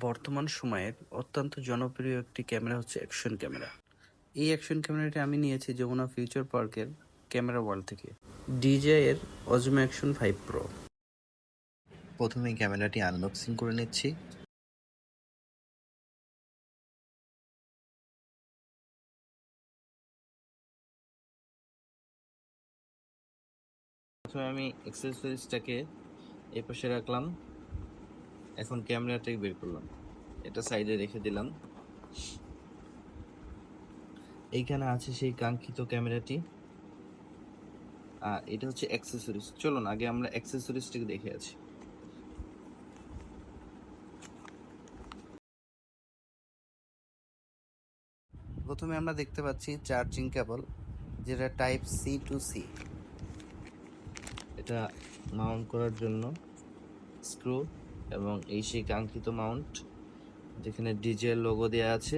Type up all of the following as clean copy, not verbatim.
বর্তমান সময়ের অত্যন্ত জনপ্রিয় একটি ক্যামেরা হচ্ছে অ্যাকশন ক্যামেরা। এই অ্যাকশন ক্যামেরাটি আমি নিয়েছি যমুনা ফিউচার পার্কের ক্যামেরা ওয়ার্ল্ড থেকে, DJI এর Osmo Action 5 Pro। প্রথমে ক্যামেরাটি আনবক্সিং করে নিচ্ছি। প্রথমে আমি অ্যাক্সেসরিজটাকে এই পাশে রাখলাম, এখন ক্যামেরাটাকে বের করলাম, এটা সাইডে রেখে দিলাম। এইখানে আছে সেই কাঙ্ক্ষিত ক্যামেরাটি, আর এটা হচ্ছে অ্যাক্সেসরিজ। চলুন আগে আমরা অ্যাক্সেসরিজটাকে দেখে আছি। প্রথমে আমরা দেখতে পাচ্ছি চার্জিং কেবল, যেটা টাইপ সি টু সি। এটা মাউন্ট করার জন্য স্ক্রু এবং এই সেই কাঙ্ক্ষিত মাউন্ট, যেখানে DJI লোগো দেওয়া আছে।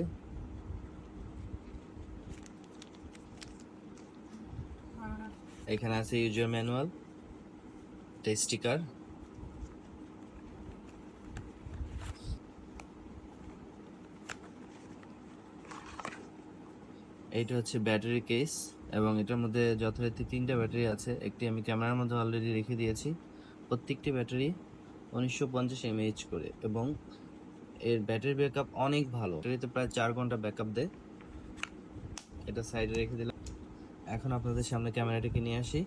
এখানে আছে ইউজার ম্যানুয়াল, স্টিকার। এইটা হচ্ছে ব্যাটারি কেস, এবং এটার মধ্যে যথারীতি 3টা ব্যাটারি আছে। একটি আমি ক্যামেরার মধ্যে অলরেডি রেখে দিয়েছি। প্রত্যেকটি ব্যাটারি 1950 mAh করে, এবং এর ব্যাটারি ব্যাকআপ অনেক ভালো। ব্যাটারিতে প্রায় 4 ঘন্টা ব্যাকআপ দেয়। এটা সাইডে রেখে দিলাম। এখন আপনাদের সামনে ক্যামেরাটিকে নিয়ে আসি।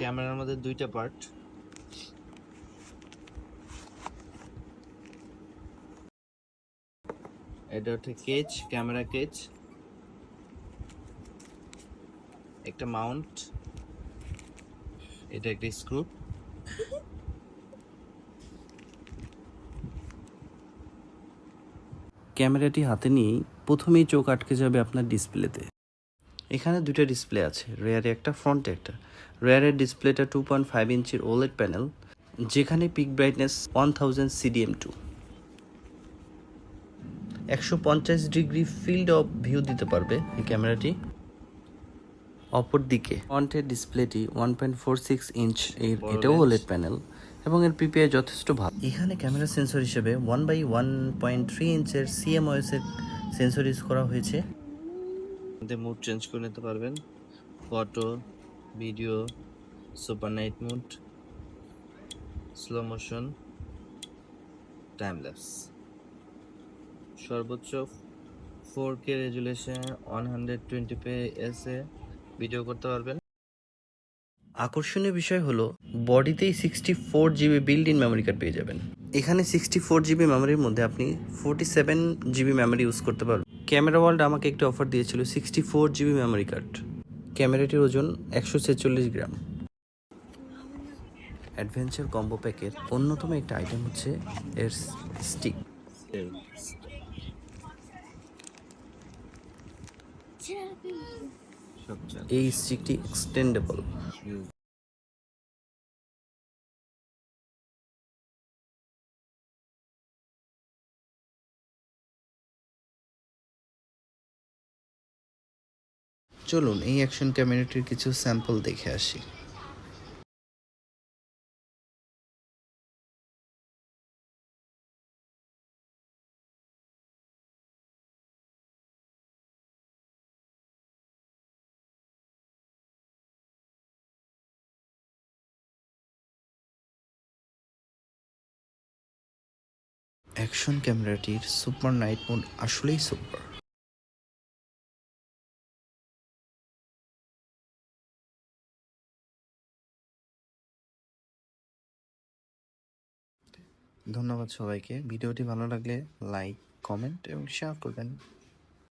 ক্যামেরার মধ্যে 2টা পার্ট। এটা হচ্ছে কেজ, ক্যামেরা কেজ, একটা মাউন্ট, এটা একটা স্ক্রু। ক্যামেরাটি হাতে নিয়েই প্রথমেই চোখ আটকে যাবে আপনার ডিসপ্লেতে। এখানে 2টা ডিসপ্লে আছে, রেয়ারে একটা, ফ্রন্টে একটা। রেয়ারের ডিসপ্লেটা 2.5 ইঞ্চির OLED প্যানেল, যেখানে pick brightness 1000 CDM2, 150 degree field of view দিতে পারবে এই ক্যামেরাটি। অপরদিকে ফ্রন্টের ডিসপ্লেটি 1.46 ইঞ্চ, এটাও OLED প্যানেল, এবং এর PPI যথেষ্ট ভালো। এখানে ক্যামেরা সেন্সর হিসেবে 1/1.3 ইঞ্চের CMOS এর সেন্সর ইউজ করা হয়েছে। মুড চেঞ্জ করে নিতে পারবেন, photo, video, super night mood, slow motion, time lapse. সর্বোচ্চ 4K রেজুলেশন 120fps এ ভিডিও করতে পারবেন। আকর্ষণীয় বিষয় হলো বডিতেই 64GB build in memory card পেয়ে যাবেন। এখানে 64GB মেমোরির মধ্যে আপনি 47GB মেমোরি ইউজ করতে পারবেন। ক্যামেরা ওয়ার্ল্ড আমাকে একটা অফার দিয়েছিল 64GB মেমোরি কার্ড। ক্যামেরাটির ওজন 146 গ্রাম। অ্যাডভেঞ্চার কম্বো প্যাকের অন্যতম একটা আইটেম হচ্ছে এর স্টিক। এই স্টিকটি এক্সটেন্ডেবল। চলুন এই অ্যাকশন ক্যামেরাটির কিছু স্যাম্পল দেখে আসি। অ্যাকশন ক্যামেরাটির সুপার নাইট মোড আসলেই সুপার। ধন্যবাদ সবাইকে। ভিডিওটি ভালো লাগলে লাইক, কমেন্ট এবং শেয়ার করবেন।